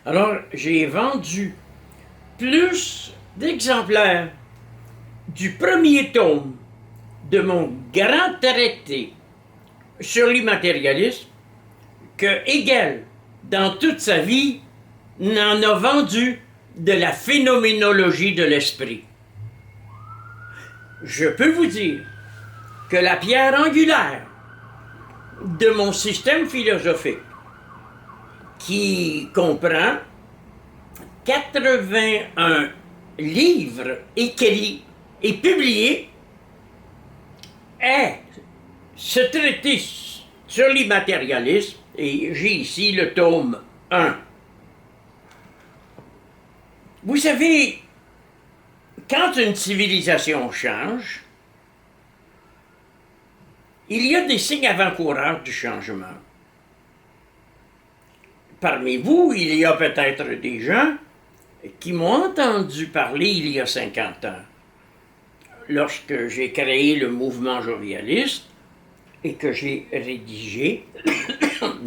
Alors, j'ai vendu plus d'exemplaires du premier tome de mon grand traité sur l'immatérialisme que Hegel, dans toute sa vie, n'en a vendu de la phénoménologie de l'esprit. Je peux vous dire que la pierre angulaire de mon système philosophique, qui comprend 81 livres écrits et publiés, est ce traité sur l'immatérialisme, et j'ai ici le tome 1. Vous savez, quand une civilisation change, il y a des signes avant-coureurs du changement. Parmi vous, il y a peut-être des gens qui m'ont entendu parler il y a 50 ans, lorsque j'ai créé le mouvement jovialiste et que j'ai rédigé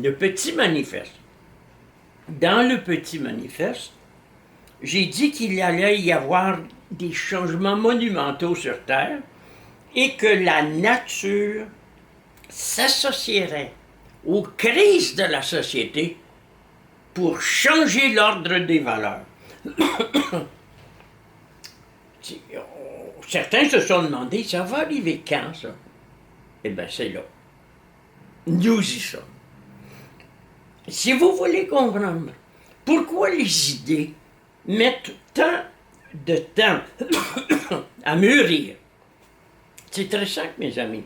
le petit manifeste. Dans le petit manifeste, j'ai dit qu'il allait y avoir des changements monumentaux sur Terre et que la nature s'associerait aux crises de la société pour changer l'ordre des valeurs. Certains se sont demandé, ça va arriver quand, ça? Eh bien, c'est là. Nous y sommes. Si vous voulez comprendre pourquoi les idées mettent tant de temps à mûrir, c'est très simple, mes amis.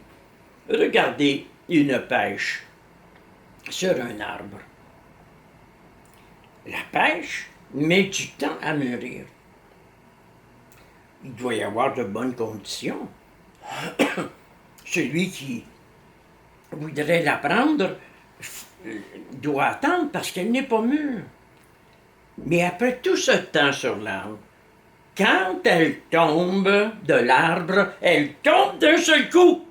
Regardez une pêche sur un arbre. La pêche met du temps à mûrir. Il doit y avoir de bonnes conditions. Celui qui voudrait la prendre doit attendre parce qu'elle n'est pas mûre. Mais après tout ce temps sur l'arbre, quand elle tombe de l'arbre, elle tombe d'un seul coup.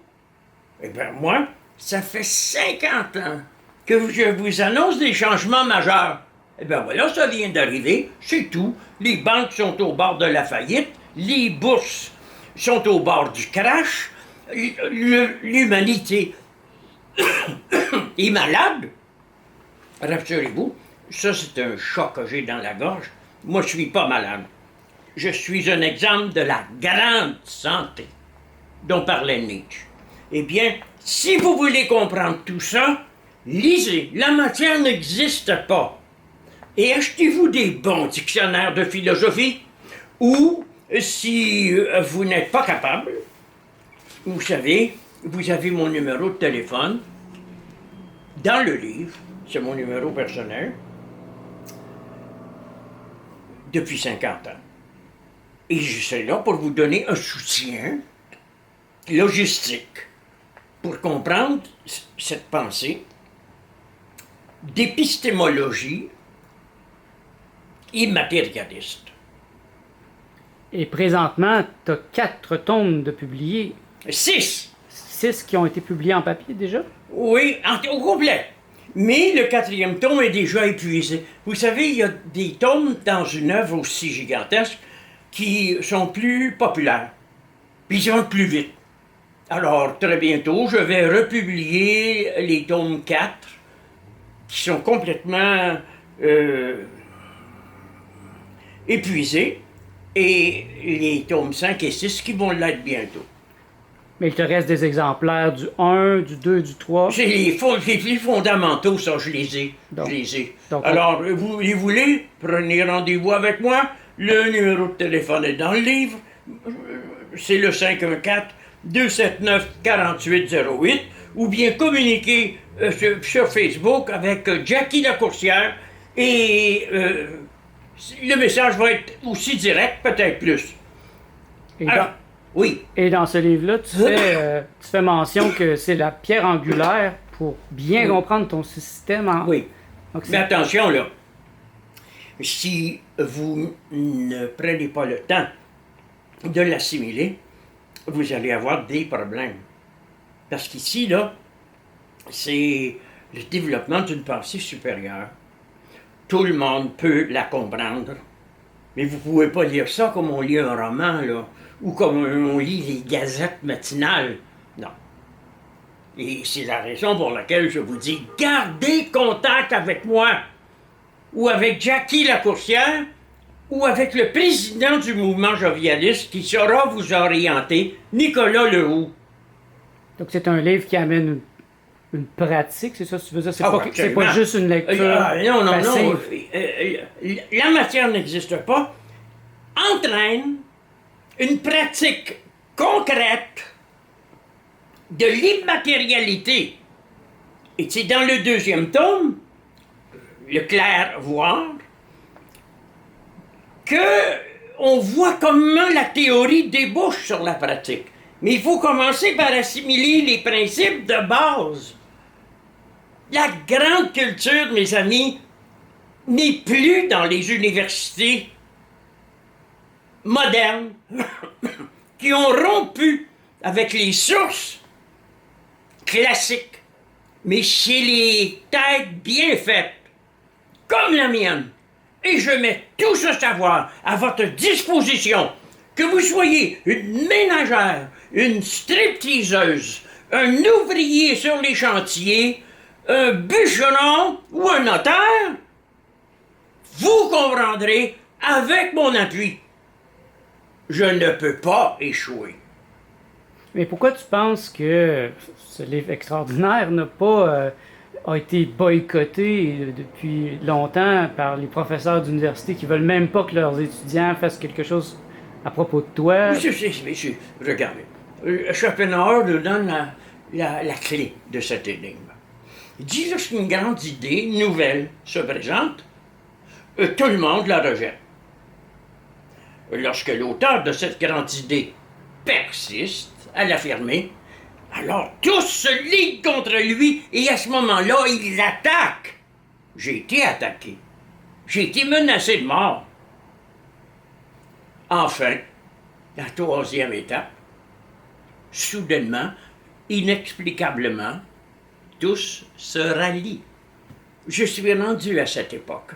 Eh bien, moi, ça fait 50 ans que je vous annonce des changements majeurs. Eh bien, voilà, ça vient d'arriver, c'est tout. Les banques sont au bord de la faillite, les bourses sont au bord du crash, l'humanité est malade. Rassurez-vous, ça c'est un choc que j'ai dans la gorge. Moi, je suis pas malade. Je suis un exemple de la grande santé dont parlait Nietzsche. Eh bien, si vous voulez comprendre tout ça, lisez. La matière n'existe pas. Et achetez-vous des bons dictionnaires de philosophie ou, si vous n'êtes pas capable, vous savez, vous avez mon numéro de téléphone dans le livre, c'est mon numéro personnel, depuis 50 ans. Et je suis là pour vous donner un soutien logistique pour comprendre cette pensée d'épistémologie immatérialiste. Et présentement, tu as 4 tomes de publiés. 6! 6 qui ont été publiés en papier déjà? Oui, au complet. Mais le 4e tome est déjà épuisé. Vous savez, il y a des tomes dans une œuvre aussi gigantesque qui sont plus populaires. Puis ils vont plus vite. Alors, très bientôt, je vais republier les tomes 4 qui sont complètement épuisés et les tomes 5 et 6 qui vont l'être bientôt. Mais il te reste des exemplaires du 1, du 2, du 3. C'est les fondamentaux, ça, je les ai. Donc, je les ai. donc Alors, vous les voulez, prenez rendez-vous avec moi. Le numéro de téléphone est dans le livre. C'est le 514-279-4808. Ou bien communiquez sur Facebook avec Jackie Lacourcière. Et le message va être aussi direct, peut-être plus. Et Alors, dans, oui. et dans ce livre-là, tu fais mention que c'est la pierre angulaire pour bien comprendre ton système. Oui. Donc, Mais attention, là. Si vous ne prenez pas le temps de l'assimiler, vous allez avoir des problèmes. Parce qu'ici, là, c'est le développement d'une pensée supérieure. tout le monde peut la comprendre. Mais vous pouvez pas lire ça comme on lit un roman, là, ou comme on lit les gazettes matinales. Non. Et c'est la raison pour laquelle je vous dis, gardez contact avec moi, ou avec Jackie Lacourcière, ou avec le président du mouvement jovialiste qui saura vous orienter, Nicolas Lehoux. Donc, c'est un livre qui amène une pratique, c'est ça que tu veux dire? C'est Ah, pas, c'est pas juste une lecture non, non, non. passive. La matière n'existe pas. Entraîne une pratique concrète de l'immatérialité. Et c'est dans le deuxième tome, le clair-voir, qu'on voit comment la théorie débouche sur la pratique. Mais il faut commencer par assimiler les principes de base. La grande culture, mes amis, n'est plus dans les universités modernes qui ont rompu avec les sources classiques, mais chez les têtes bien faites, comme la mienne. Et je mets tout ce savoir à votre disposition, que vous soyez une ménagère, une stripteaseuse, un ouvrier sur les chantiers, un bûcheron ou un notaire, vous comprendrez avec mon appui. Je ne peux pas échouer. Mais pourquoi tu penses que ce livre extraordinaire n'a pas a été boycotté depuis longtemps par les professeurs d'université qui veulent même pas que leurs étudiants fassent quelque chose à propos de toi? Monsieur, regardez. Schopenhauer nous donne la clé de cette énigme. Il dit lorsqu'une grande idée nouvelle se présente, tout le monde la rejette. Lorsque l'auteur de cette grande idée persiste à l'affirmer, alors tous se liguent contre lui et à ce moment-là, il l'attaque. J'ai été attaqué. J'ai été menacé de mort. Enfin, la troisième étape, soudainement, inexplicablement, tous se rallient. Je suis rendu à cette époque.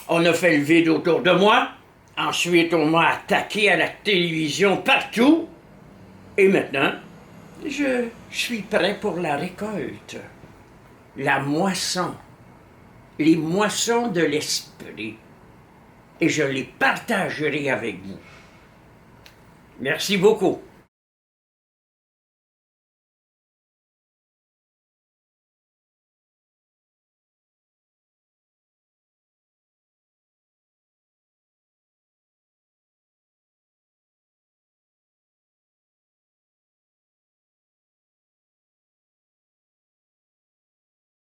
On a fait le vide autour de moi, ensuite on m'a attaqué à la télévision partout, et maintenant, je suis prêt pour la récolte, la moisson, les moissons de l'esprit, et je les partagerai avec vous. Merci beaucoup.